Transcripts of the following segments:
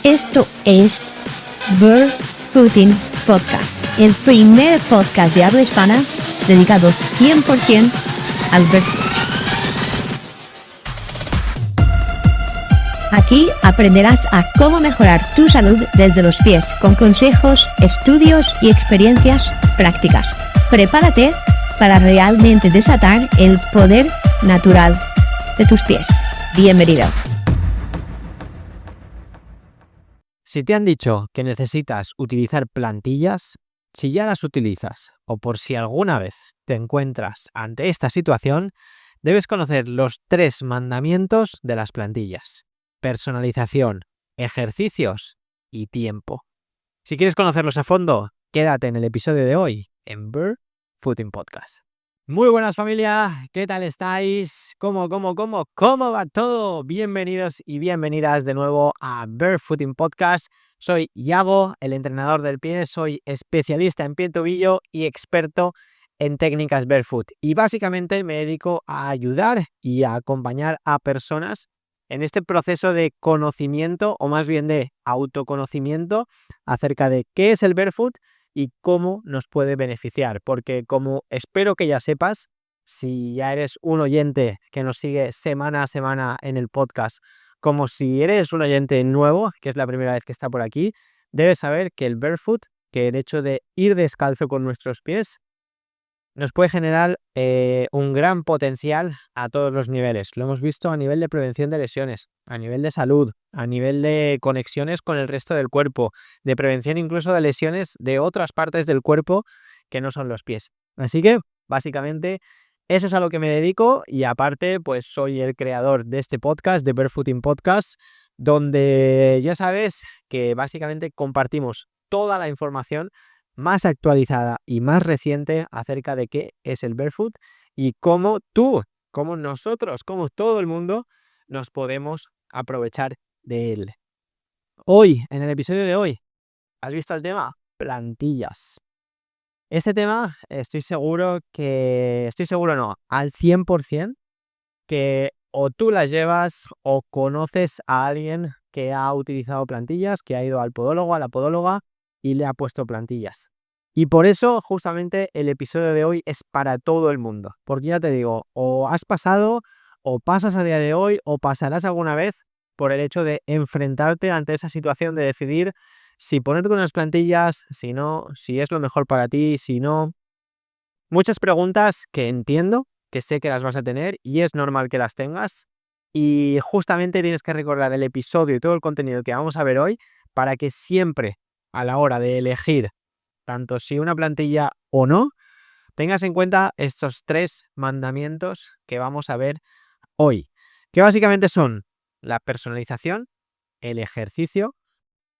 Esto es Barefooting Podcast, el primer podcast de habla hispana dedicado 100% al barefoot. Aquí aprenderás a cómo mejorar tu salud desde los pies con consejos, estudios y experiencias prácticas. Prepárate para realmente desatar el poder natural de tus pies. Bienvenido. Si te han dicho que necesitas utilizar plantillas, si ya las utilizas o por si alguna vez te encuentras ante esta situación, debes conocer los 3 mandamientos de las plantillas: personalización, ejercicios y tiempo. Si quieres conocerlos a fondo, quédate en el episodio de hoy en Barefooting Podcast. Muy buenas, familia, ¿qué tal estáis? ¿Cómo va todo? Bienvenidos y bienvenidas de nuevo a Barefooting Podcast. Soy Iago, el entrenador del pie, soy especialista en pie-tobillo y experto en técnicas barefoot. Y básicamente me dedico a ayudar y a acompañar a personas en este proceso de conocimiento, o más bien de autoconocimiento, acerca de qué es el barefoot y cómo nos puede beneficiar, porque como espero que ya sepas, si ya eres un oyente que nos sigue semana a semana en el podcast, como si eres un oyente nuevo, que es la primera vez que está por aquí, debes saber que el barefoot, que el hecho de ir descalzo con nuestros pies, nos puede generar un gran potencial a todos los niveles. Lo hemos visto a nivel de prevención de lesiones, a nivel de salud, a nivel de conexiones con el resto del cuerpo, de prevención incluso de lesiones de otras partes del cuerpo que no son los pies. Así que, básicamente, eso es a lo que me dedico, y aparte, pues soy el creador de este podcast, de Barefooting Podcast, donde ya sabes que básicamente compartimos toda la información más actualizada y más reciente acerca de qué es el barefoot y cómo tú, cómo nosotros, cómo todo el mundo nos podemos aprovechar de él. Hoy, en el episodio de hoy, ¿has visto el tema? Plantillas. Este tema estoy seguro no, al 100%, que o tú las llevas o conoces a alguien que ha utilizado plantillas, que ha ido al podólogo, a la podóloga y le ha puesto plantillas. Y por eso justamente el episodio de hoy es para todo el mundo, porque ya te digo, o has pasado, o pasas a día de hoy, o pasarás alguna vez por el hecho de enfrentarte ante esa situación de decidir si ponerte unas plantillas, si no, si es lo mejor para ti, si no. Muchas preguntas que entiendo, que sé que las vas a tener y es normal que las tengas, y justamente tienes que recordar el episodio y todo el contenido que vamos a ver hoy para que siempre, a la hora de elegir tanto si una plantilla o no, tengas en cuenta estos 3 mandamientos que vamos a ver hoy, que básicamente son la personalización, el ejercicio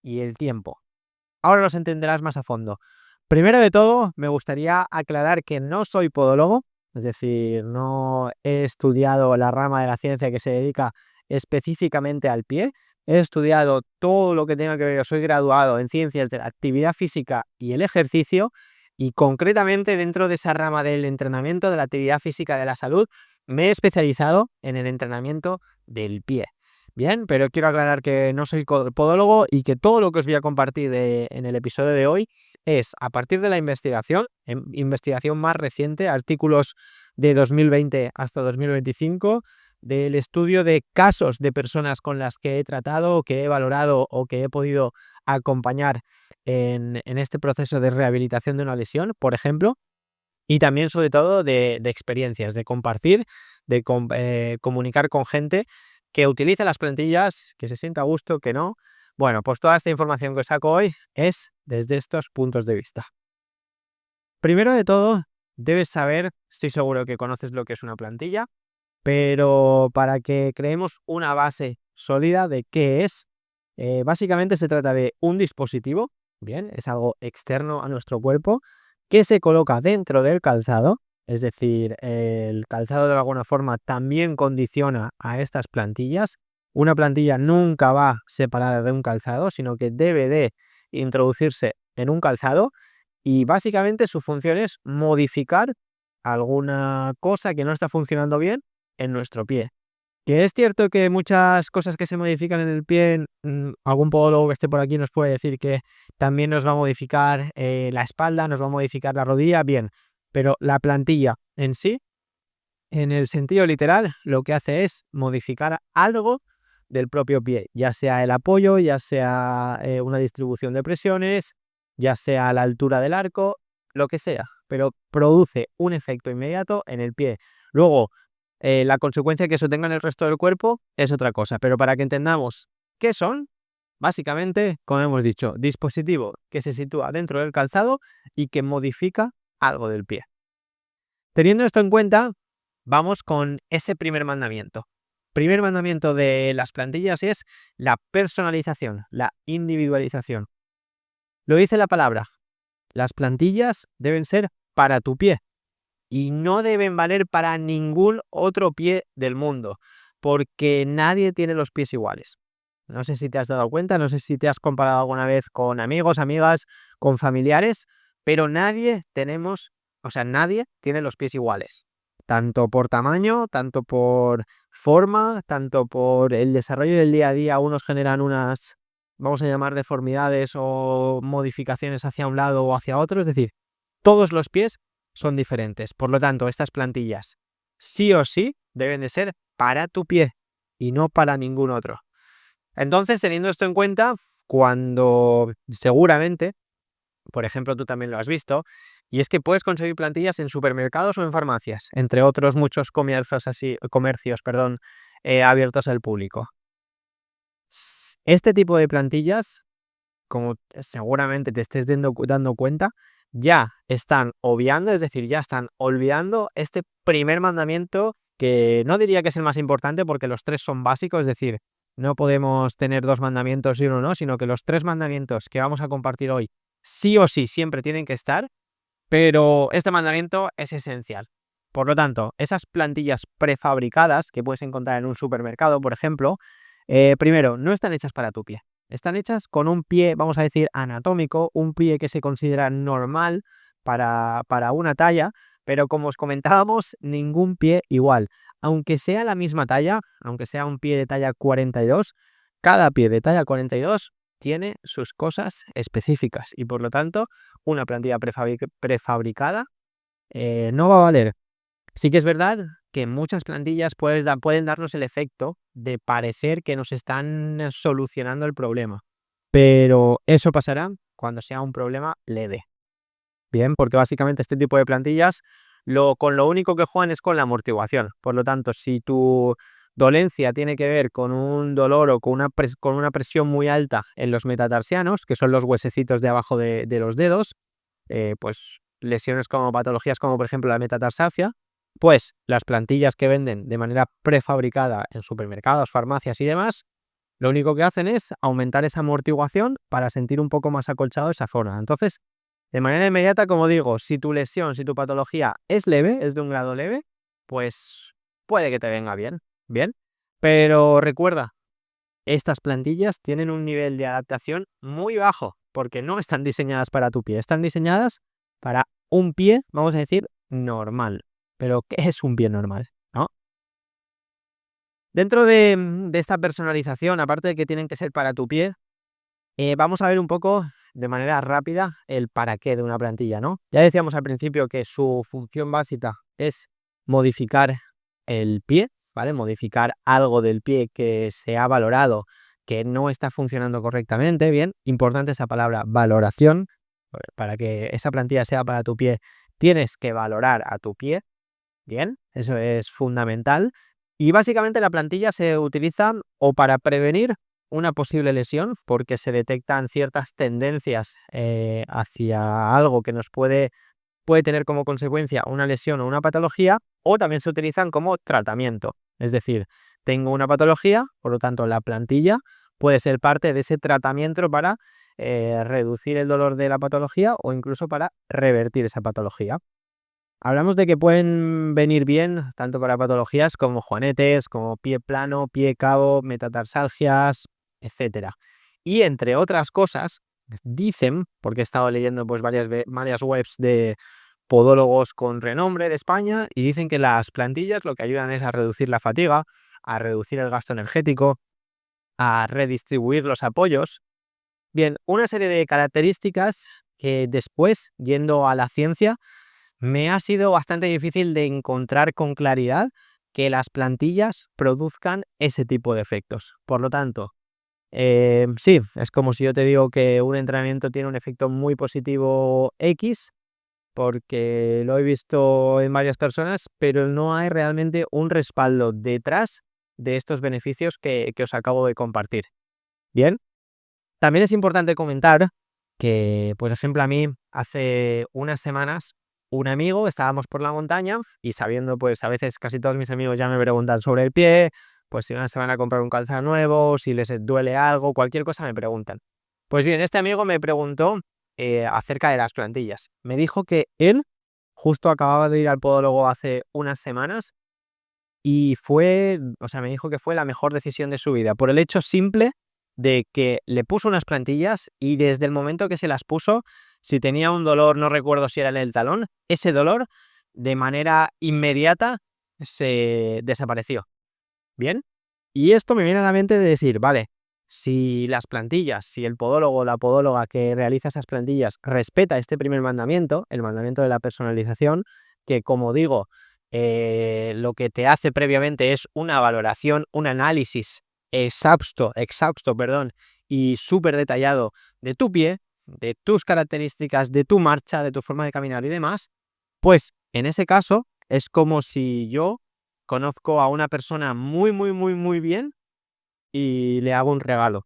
y el tiempo. Ahora los entenderás más a fondo. Primero de todo, me gustaría aclarar que no soy podólogo, es decir, no he estudiado la rama de la ciencia que se dedica específicamente al pie. He estudiado todo lo que tenga que ver, soy graduado en ciencias de la actividad física y el ejercicio, y concretamente dentro de esa rama del entrenamiento de la actividad física de la salud, me he especializado en el entrenamiento del pie. Bien, pero quiero aclarar que no soy podólogo y que todo lo que os voy a compartir en el episodio de hoy es a partir de la investigación más reciente, artículos de 2020 hasta 2025, del estudio de casos de personas con las que he tratado, que he valorado o que he podido acompañar en este proceso de rehabilitación de una lesión, por ejemplo, y también sobre todo de experiencias, de compartir, de comunicar con gente que utilice las plantillas, que se sienta a gusto, que no. Bueno, pues toda esta información que os saco hoy es desde estos puntos de vista. Primero de todo, debes saber, estoy seguro que conoces lo que es una plantilla, pero para que creemos una base sólida de qué es, básicamente se trata de un dispositivo, bien, es algo externo a nuestro cuerpo, que se coloca dentro del calzado, es decir, el calzado de alguna forma también condiciona a estas plantillas. Una plantilla nunca va separada de un calzado, sino que debe de introducirse en un calzado, y básicamente su función es modificar alguna cosa que no está funcionando bien en nuestro pie. Que es cierto que muchas cosas que se modifican en el pie, algún podólogo que esté por aquí nos puede decir que también nos va a modificar la espalda, nos va a modificar la rodilla, bien, pero la plantilla en sí, en el sentido literal, lo que hace es modificar algo del propio pie, ya sea el apoyo, ya sea una distribución de presiones, ya sea la altura del arco, lo que sea, pero produce un efecto inmediato en el pie. Luego, la consecuencia que eso tenga en el resto del cuerpo es otra cosa, pero para que entendamos qué son, básicamente, como hemos dicho, dispositivo que se sitúa dentro del calzado y que modifica algo del pie. Teniendo esto en cuenta, vamos con ese primer mandamiento. Primer mandamiento de las plantillas es la personalización, la individualización. Lo dice la palabra, las plantillas deben ser para tu pie y no deben valer para ningún otro pie del mundo, porque nadie tiene los pies iguales. No sé si te has dado cuenta, no sé si te has comparado alguna vez con amigos, amigas, con familiares, pero nadie tiene los pies iguales. Tanto por tamaño, tanto por forma, tanto por el desarrollo del día a día. Unos generan unas, vamos a llamar, deformidades o modificaciones hacia un lado o hacia otro. Es decir, todos los pies son diferentes. Por lo tanto, estas plantillas sí o sí deben de ser para tu pie y no para ningún otro. Entonces, teniendo esto en cuenta, cuando seguramente, por ejemplo, tú también lo has visto, y es que puedes conseguir plantillas en supermercados o en farmacias, entre otros muchos comercios, abiertos al público. Este tipo de plantillas, como seguramente te estés dando cuenta, ya están obviando, es decir, ya están olvidando este primer mandamiento, que no diría que es el más importante porque los tres son básicos, es decir, no podemos tener dos mandamientos y uno no, sino que los tres mandamientos que vamos a compartir hoy sí o sí siempre tienen que estar, pero este mandamiento es esencial. Por lo tanto, esas plantillas prefabricadas que puedes encontrar en un supermercado, por ejemplo, primero, no están hechas para tu pie. Están hechas con un pie, vamos a decir, anatómico, un pie que se considera normal para una talla, pero como os comentábamos, ningún pie igual. Aunque sea la misma talla, aunque sea un pie de talla 42, cada pie de talla 42 tiene sus cosas específicas y por lo tanto una plantilla prefabricada no va a valer. Sí que es verdad que muchas plantillas pueden darnos el efecto de parecer que nos están solucionando el problema, pero eso pasará cuando sea un problema leve. Bien, porque básicamente este tipo de plantillas con lo único que juegan es con la amortiguación. Por lo tanto, si tu dolencia tiene que ver con un dolor o con una presión muy alta en los metatarsianos, que son los huesecitos de abajo de los dedos, pues lesiones como patologías como por ejemplo la metatarsalgia, pues las plantillas que venden de manera prefabricada en supermercados, farmacias y demás, lo único que hacen es aumentar esa amortiguación para sentir un poco más acolchado esa zona. Entonces, de manera inmediata, como digo, si tu lesión, si tu patología es leve, es de un grado leve, pues puede que te venga bien, bien. Pero recuerda, estas plantillas tienen un nivel de adaptación muy bajo, porque no están diseñadas para tu pie, están diseñadas para un pie, vamos a decir, normal. Pero, ¿qué es un pie normal? ¿No? Dentro de esta personalización, aparte de que tienen que ser para tu pie, vamos a ver un poco de manera rápida el para qué de una plantilla, ¿no? Ya decíamos al principio que su función básica es modificar el pie, ¿vale? Modificar algo del pie que se ha valorado que no está funcionando correctamente, bien. Importante esa palabra valoración. Para que esa plantilla sea para tu pie, tienes que valorar a tu pie, bien, eso es fundamental. Y básicamente la plantilla se utiliza o para prevenir una posible lesión, porque se detectan ciertas tendencias hacia algo que nos puede tener como consecuencia una lesión o una patología, o también se utilizan como tratamiento. Es decir, tengo una patología, por lo tanto la plantilla puede ser parte de ese tratamiento para reducir el dolor de la patología o incluso para revertir esa patología. Hablamos de que pueden venir bien tanto para patologías como juanetes, como pie plano, pie cabo, metatarsalgias, etcétera. Y entre otras cosas, dicen, porque he estado leyendo pues varias webs de podólogos con renombre de España, y dicen que las plantillas lo que ayudan es a reducir la fatiga, a reducir el gasto energético, a redistribuir los apoyos. Bien, una serie de características que después, yendo a la ciencia, me ha sido bastante difícil de encontrar con claridad que las plantillas produzcan ese tipo de efectos. Por lo tanto, sí, es como si yo te digo que un entrenamiento tiene un efecto muy positivo X, porque lo he visto en varias personas, pero no hay realmente un respaldo detrás de estos beneficios que os acabo de compartir. Bien, también es importante comentar que, por ejemplo, a mí hace unas semanas un amigo, estábamos por la montaña y sabiendo, pues a veces casi todos mis amigos ya me preguntan sobre el pie, pues si se van a comprar un calzado nuevo, si les duele algo, cualquier cosa me preguntan. Pues bien, este amigo me preguntó acerca de las plantillas. Me dijo que él justo acababa de ir al podólogo hace unas semanas y me dijo que fue la mejor decisión de su vida, por el hecho simple de que le puso unas plantillas y desde el momento que se las puso, si tenía un dolor, no recuerdo si era en el talón, ese dolor de manera inmediata se desapareció. Bien, y esto me viene a la mente de decir, vale, si las plantillas, si el podólogo o la podóloga que realiza esas plantillas respeta este primer mandamiento, el mandamiento de la personalización, que como digo, lo que te hace previamente es una valoración, un análisis exhausto, perdón, y súper detallado de tu pie, de tus características, de tu marcha, de tu forma de caminar y demás, pues en ese caso es como si yo conozco a una persona muy, muy, muy, muy bien y le hago un regalo.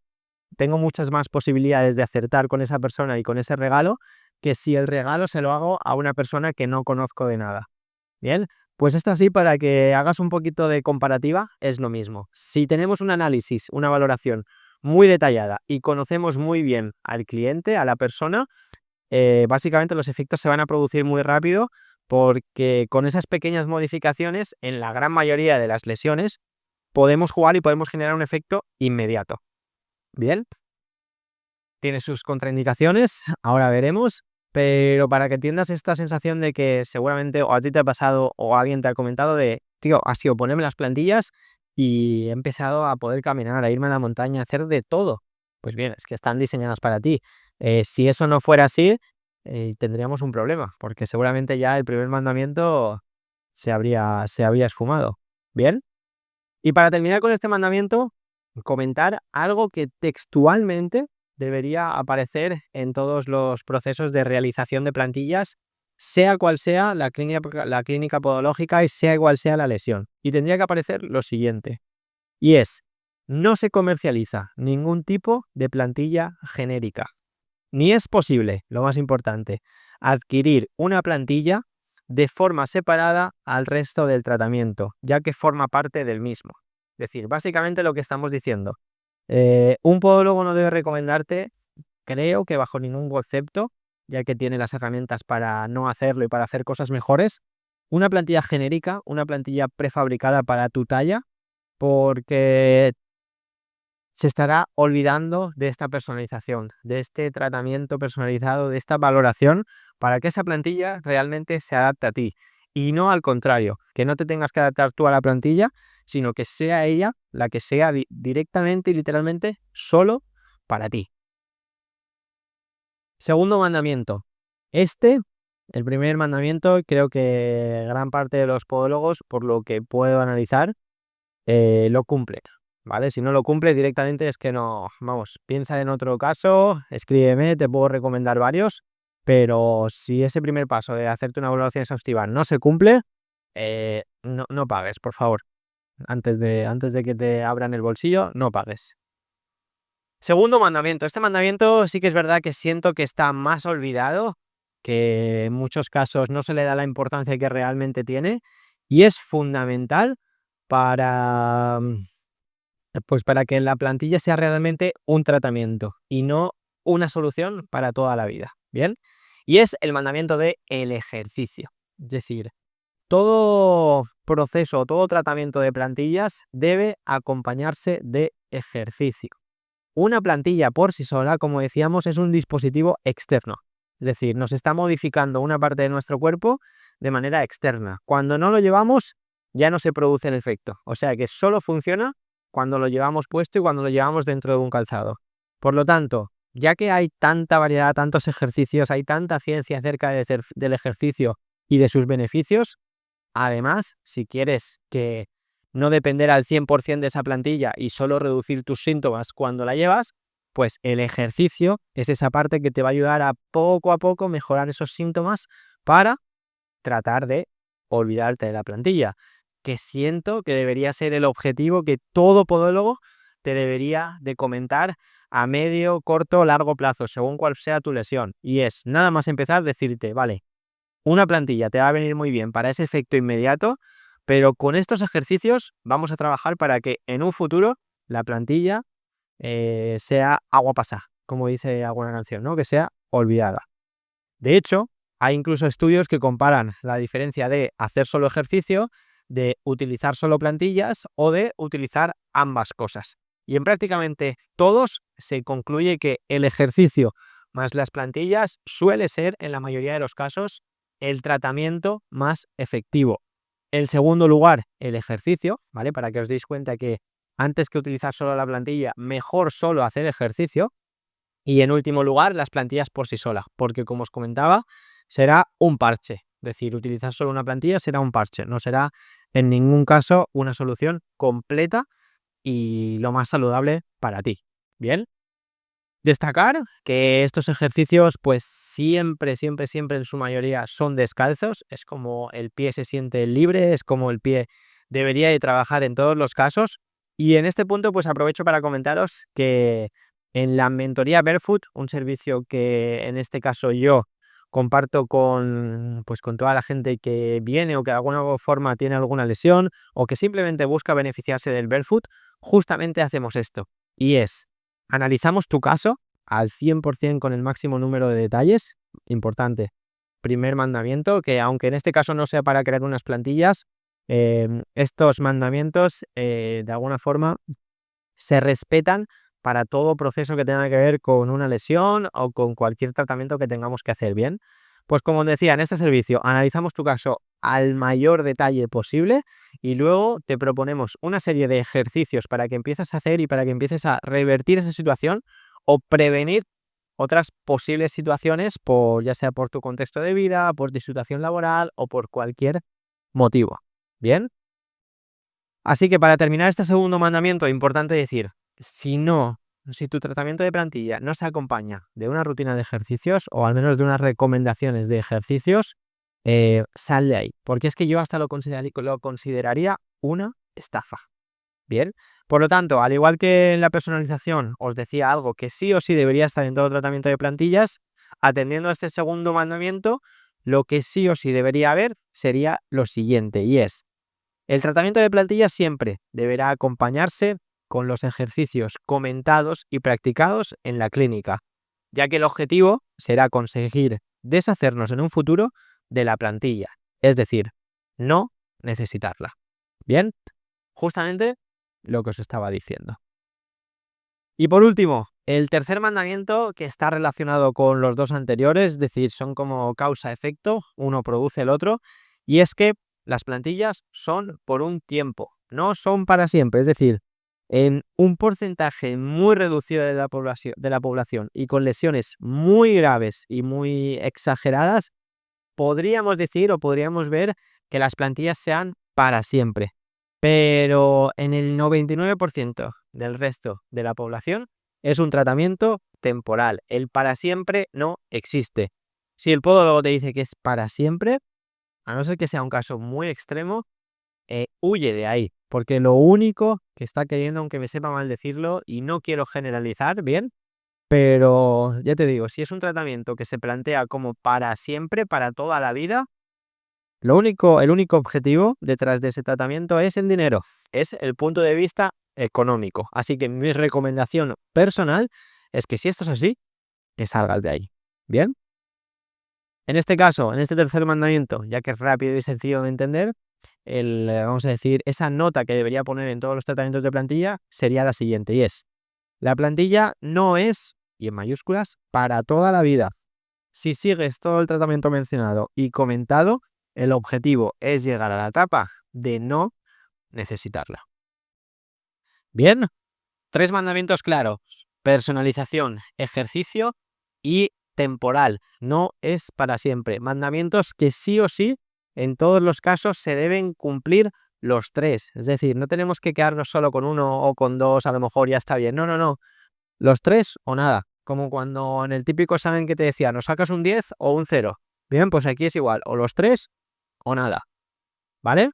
Tengo muchas más posibilidades de acertar con esa persona y con ese regalo que si el regalo se lo hago a una persona que no conozco de nada. Bien, pues esto así para que hagas un poquito de comparativa es lo mismo. Si tenemos un análisis, una valoración muy detallada y conocemos muy bien al cliente, a la persona, básicamente los efectos se van a producir muy rápido porque con esas pequeñas modificaciones, en la gran mayoría de las lesiones, podemos jugar y podemos generar un efecto inmediato. Bien, tiene sus contraindicaciones, ahora veremos, pero para que entiendas esta sensación de que seguramente o a ti te ha pasado o alguien te ha comentado de, tío, ha sido ponerme las plantillas y he empezado a poder caminar, a irme a la montaña, a hacer de todo. Pues bien, es que están diseñadas para ti. Si eso no fuera así, tendríamos un problema, porque seguramente ya el primer mandamiento se habría esfumado. Bien, y para terminar con este mandamiento, comentar algo que textualmente debería aparecer en todos los procesos de realización de plantillas, sea cual sea la clínica podológica y sea cual sea la lesión. Y tendría que aparecer lo siguiente, y es: no se comercializa ningún tipo de plantilla genérica, ni es posible, lo más importante, adquirir una plantilla de forma separada al resto del tratamiento, ya que forma parte del mismo. Es decir, básicamente lo que estamos diciendo, un podólogo no debe recomendarte, creo que bajo ningún concepto, ya que tiene las herramientas para no hacerlo y para hacer cosas mejores, una plantilla genérica, una plantilla prefabricada para tu talla, porque se estará olvidando de esta personalización, de este tratamiento personalizado, de esta valoración, para que esa plantilla realmente se adapte a ti. Y no al contrario, que no te tengas que adaptar tú a la plantilla, sino que sea ella la que sea directamente y literalmente solo para ti. Segundo mandamiento. El primer mandamiento, creo que gran parte de los podólogos, por lo que puedo analizar, lo cumplen, ¿vale? Si no lo cumple directamente es que no, vamos, piensa en otro caso, escríbeme, te puedo recomendar varios, pero si ese primer paso de hacerte una valoración exhaustiva no se cumple, no pagues, por favor. Antes de que te abran el bolsillo, no pagues. Segundo mandamiento. Este mandamiento sí que es verdad que siento que está más olvidado, que en muchos casos no se le da la importancia que realmente tiene, y es fundamental para, pues para que la plantilla sea realmente un tratamiento y no una solución para toda la vida. Bien, y es el mandamiento del ejercicio. Es decir, todo proceso, todo tratamiento de plantillas debe acompañarse de ejercicio. Una plantilla por sí sola, como decíamos, es un dispositivo externo. Es decir, nos está modificando una parte de nuestro cuerpo de manera externa. Cuando no lo llevamos, ya no se produce el efecto. O sea que solo funciona cuando lo llevamos puesto y cuando lo llevamos dentro de un calzado. Por lo tanto, ya que hay tanta variedad, tantos ejercicios, hay tanta ciencia acerca del ejercicio y de sus beneficios, además, si quieres que no depender al 100% de esa plantilla y solo reducir tus síntomas cuando la llevas, pues el ejercicio es esa parte que te va a ayudar a poco mejorar esos síntomas para tratar de olvidarte de la plantilla, que siento que debería ser el objetivo que todo podólogo te debería de comentar a medio, corto o largo plazo, según cuál sea tu lesión. Y es nada más empezar decirte, vale, una plantilla te va a venir muy bien para ese efecto inmediato, pero con estos ejercicios vamos a trabajar para que en un futuro la plantilla sea agua pasada, como dice alguna canción, ¿no? Que sea olvidada. De hecho, hay incluso estudios que comparan la diferencia de hacer solo ejercicio, de utilizar solo plantillas o de utilizar ambas cosas. Y en prácticamente todos se concluye que el ejercicio más las plantillas suele ser, en la mayoría de los casos, el tratamiento más efectivo. En segundo lugar, el ejercicio, ¿vale? Para que os deis cuenta que antes que utilizar solo la plantilla, mejor solo hacer ejercicio. Y en último lugar, las plantillas por sí solas, porque como os comentaba, será un parche. Es decir, utilizar solo una plantilla será un parche, no será en ningún caso una solución completa y lo más saludable para ti. Bien, destacar que estos ejercicios pues siempre en su mayoría son descalzos, es como el pie se siente libre, es como el pie debería de trabajar en todos los casos. Y en este punto pues aprovecho para comentaros que en la mentoría Barefoot, un servicio que en este caso yo comparto con toda la gente que viene o que de alguna forma tiene alguna lesión o que simplemente busca beneficiarse del Barefoot, justamente hacemos esto, y es analizamos tu caso al 100% con el máximo número de detalles. Importante, primer mandamiento, que aunque en este caso no sea para crear unas plantillas, estos mandamientos de alguna forma se respetan para todo proceso que tenga que ver con una lesión o con cualquier tratamiento que tengamos que hacer. Bien, pues como decía, en este servicio analizamos tu caso al mayor detalle posible y luego te proponemos una serie de ejercicios para que empieces a hacer y para que empieces a revertir esa situación o prevenir otras posibles situaciones, ya sea por tu contexto de vida, por tu situación laboral o por cualquier motivo. Bien, así que para terminar este segundo mandamiento, importante decir, si tu tratamiento de plantilla no se acompaña de una rutina de ejercicios o al menos de unas recomendaciones de ejercicios, sal de ahí, porque es que yo hasta lo consideraría una estafa. Bien, por lo tanto, al igual que en la personalización os decía algo que sí o sí debería estar en todo tratamiento de plantillas, atendiendo a este segundo mandamiento, lo que sí o sí debería haber sería lo siguiente, y es: el tratamiento de plantillas siempre deberá acompañarse con los ejercicios comentados y practicados en la clínica, ya que el objetivo será conseguir deshacernos en un futuro de la plantilla, es decir, no necesitarla. Bien, justamente lo que os estaba diciendo. Y por último, el tercer mandamiento, que está relacionado con los dos anteriores, es decir, son como causa-efecto, uno produce el otro, y es que las plantillas son por un tiempo, no son para siempre. Es decir, en un porcentaje muy reducido de la población y con lesiones muy graves y muy exageradas, podríamos decir o podríamos ver que las plantillas sean para siempre. Pero en el 99% del resto de la población es un tratamiento temporal. El para siempre no existe. Si el podólogo te dice que es para siempre, a no ser que sea un caso muy extremo, huye de ahí. Porque lo único que está queriendo, aunque me sepa mal decirlo, y no quiero generalizar, bien, pero ya te digo, si es un tratamiento que se plantea como para siempre, para toda la vida, el único objetivo detrás de ese tratamiento es el dinero, es el punto de vista económico. Así que mi recomendación personal es que si esto es así, que salgas de ahí. ¿Bien? En este caso, en este tercer mandamiento, ya que es rápido y sencillo de entender, vamos a decir, esa nota que debería poner en todos los tratamientos de plantilla sería la siguiente, y es: la plantilla no es, y en mayúsculas, para toda la vida. Si sigues todo el tratamiento mencionado y comentado, El objetivo es llegar a la etapa de no necesitarla. Bien, 3 mandamientos claros: personalización, ejercicio y temporal. No es para siempre. Mandamientos que sí o sí, en todos los casos, se deben cumplir los 3. Es decir, no tenemos que quedarnos solo con 1 o con 2, a lo mejor ya está bien. No, no, no. Los 3 o nada. Como cuando en el típico examen que te decía, ¿no sacas un 10 o un 0? Bien, pues aquí es igual, o los 3 o nada, ¿vale?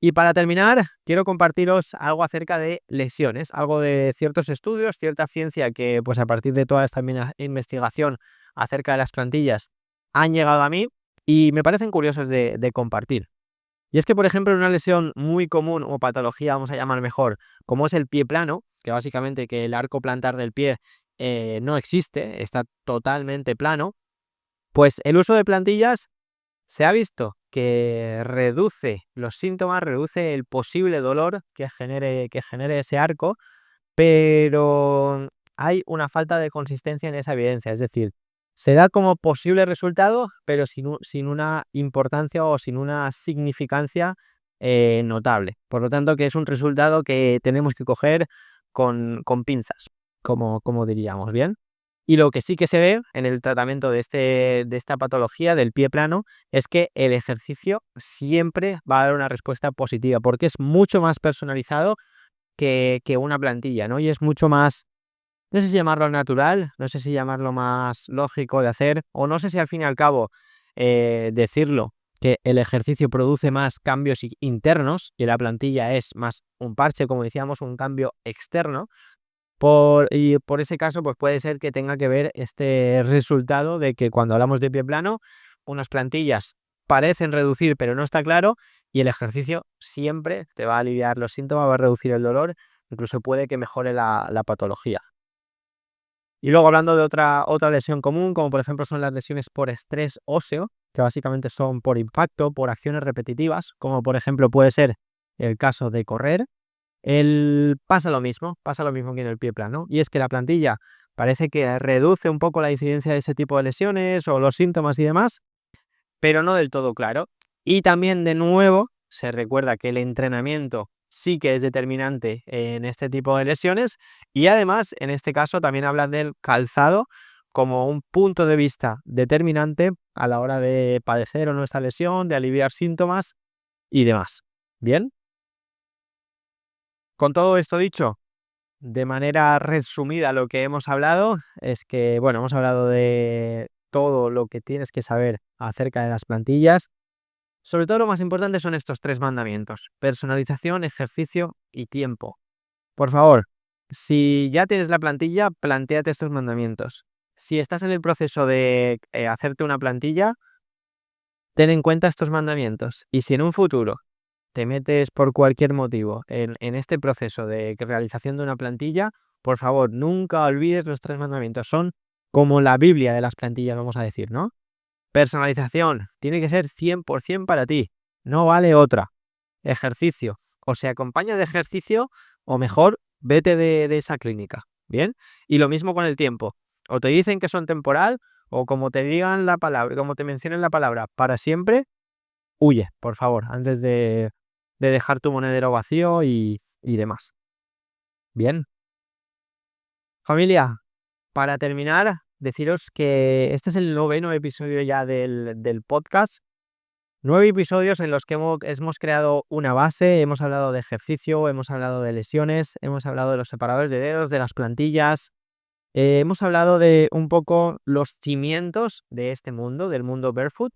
Y para terminar, quiero compartiros algo acerca de lesiones, algo de ciertos estudios, cierta ciencia que, pues a partir de toda esta investigación acerca de las plantillas, han llegado a mí y me parecen curiosos de compartir. Y es que, por ejemplo, una lesión muy común o patología, vamos a llamar mejor, como es el pie plano, que básicamente que el arco plantar del pie no existe, está totalmente plano, pues el uso de plantillas se ha visto que reduce los síntomas, reduce el posible dolor que genere ese arco, pero hay una falta de consistencia en esa evidencia. Es decir, se da como posible resultado, pero sin una importancia o sin una significancia notable. Por lo tanto, que es un resultado que tenemos que coger con pinzas, como diríamos, ¿bien? Y lo que sí que se ve en el tratamiento de esta patología del pie plano es que el ejercicio siempre va a dar una respuesta positiva, porque es mucho más personalizado que una plantilla, ¿no? Y es mucho más, no sé si llamarlo natural, no sé si llamarlo más lógico de hacer, o no sé si al fin y al cabo decirlo, que el ejercicio produce más cambios internos y la plantilla es más un parche, como decíamos, un cambio externo. Y por ese caso, pues puede ser que tenga que ver este resultado de que cuando hablamos de pie plano, unas plantillas parecen reducir, pero no está claro, y el ejercicio siempre te va a aliviar los síntomas, va a reducir el dolor, incluso puede que mejore la patología. Y luego hablando de otra lesión común, como por ejemplo son las lesiones por estrés óseo, que básicamente son por impacto, por acciones repetitivas, como por ejemplo puede ser el caso de correr. Pasa lo mismo que en el pie plano, y es que la plantilla parece que reduce un poco la incidencia de ese tipo de lesiones o los síntomas y demás, pero no del todo claro. Y también, de nuevo, se recuerda que el entrenamiento sí que es determinante en este tipo de lesiones, y además, en este caso, también hablan del calzado como un punto de vista determinante a la hora de padecer o no esta lesión, de aliviar síntomas y demás. ¿Bien? Con todo esto dicho, de manera resumida, lo que hemos hablado es que, bueno, hemos hablado de todo lo que tienes que saber acerca de las plantillas. Sobre todo lo más importante son estos 3 mandamientos: personalización, ejercicio y tiempo. Por favor, si ya tienes la plantilla, plantéate estos mandamientos. Si estás en el proceso de hacerte una plantilla, ten en cuenta estos mandamientos. Y si en un futuro te metes por cualquier motivo en este proceso de realización de una plantilla, por favor, nunca olvides los 3 mandamientos. Son como la Biblia de las plantillas, vamos a decir, ¿no? Personalización, tiene que ser 100% para ti, no vale otra. Ejercicio, o se acompaña de ejercicio, o mejor, vete de esa clínica, ¿bien? Y lo mismo con el tiempo. O te dicen que son temporal, o como te digan la palabra, como te mencionen la palabra para siempre, huye, por favor, antes de dejar tu monedero vacío y demás. Bien, familia, para terminar, deciros que este es el 9º episodio ya del podcast. 9 episodios en los que hemos creado una base, hemos hablado de ejercicio, hemos hablado de lesiones, hemos hablado de los separadores de dedos, de las plantillas, hemos hablado de un poco los cimientos de este mundo, del mundo barefoot.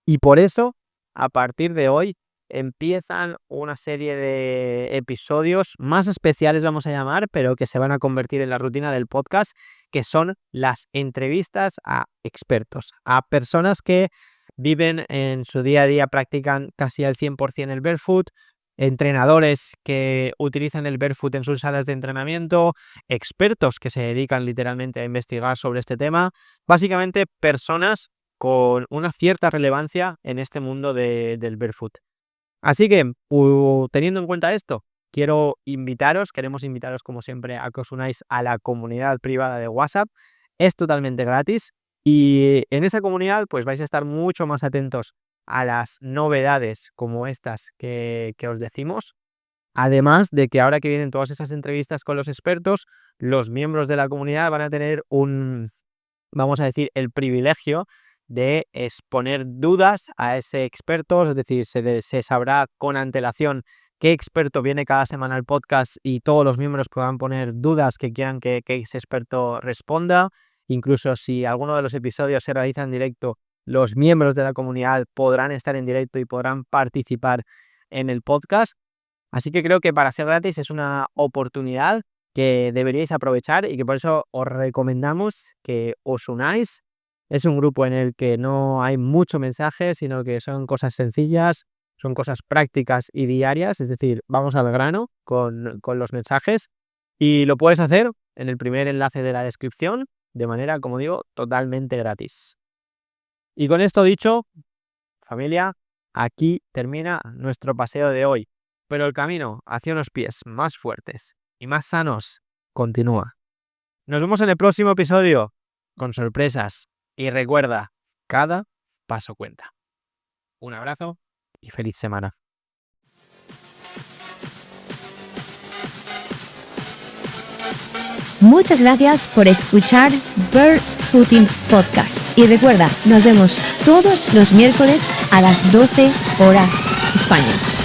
Y por eso, a partir de hoy, empiezan una serie de episodios más especiales, vamos a llamar, pero que se van a convertir en la rutina del podcast, que son las entrevistas a expertos, a personas que viven en su día a día, practican casi al 100% el barefoot, entrenadores que utilizan el barefoot en sus salas de entrenamiento, expertos que se dedican literalmente a investigar sobre este tema, básicamente personas con una cierta relevancia en este mundo del barefoot. Así que, teniendo en cuenta esto, queremos invitaros como siempre a que os unáis a la comunidad privada de WhatsApp. Es totalmente gratis y en esa comunidad pues vais a estar mucho más atentos a las novedades como estas que os decimos. Además de que ahora que vienen todas esas entrevistas con los expertos, los miembros de la comunidad van a tener vamos a decir, el privilegio de exponer dudas a ese experto, es decir, se sabrá con antelación qué experto viene cada semana al podcast y todos los miembros podrán poner dudas que quieran que ese experto responda. Incluso si alguno de los episodios se realiza en directo, los miembros de la comunidad podrán estar en directo y podrán participar en el podcast. Así que creo que para ser gratis es una oportunidad que deberíais aprovechar y que por eso os recomendamos que os unáis. Es un grupo en el que no hay mucho mensaje, sino que son cosas sencillas, son cosas prácticas y diarias, es decir, vamos al grano con los mensajes y lo puedes hacer en el primer enlace de la descripción de manera, como digo, totalmente gratis. Y con esto dicho, familia, aquí termina nuestro paseo de hoy. Pero el camino hacia unos pies más fuertes y más sanos continúa. Nos vemos en el próximo episodio con sorpresas. Y recuerda, cada paso cuenta. Un abrazo y feliz semana. Muchas gracias por escuchar Barefooting Podcast. Y recuerda, nos vemos todos los miércoles a las 12 horas España.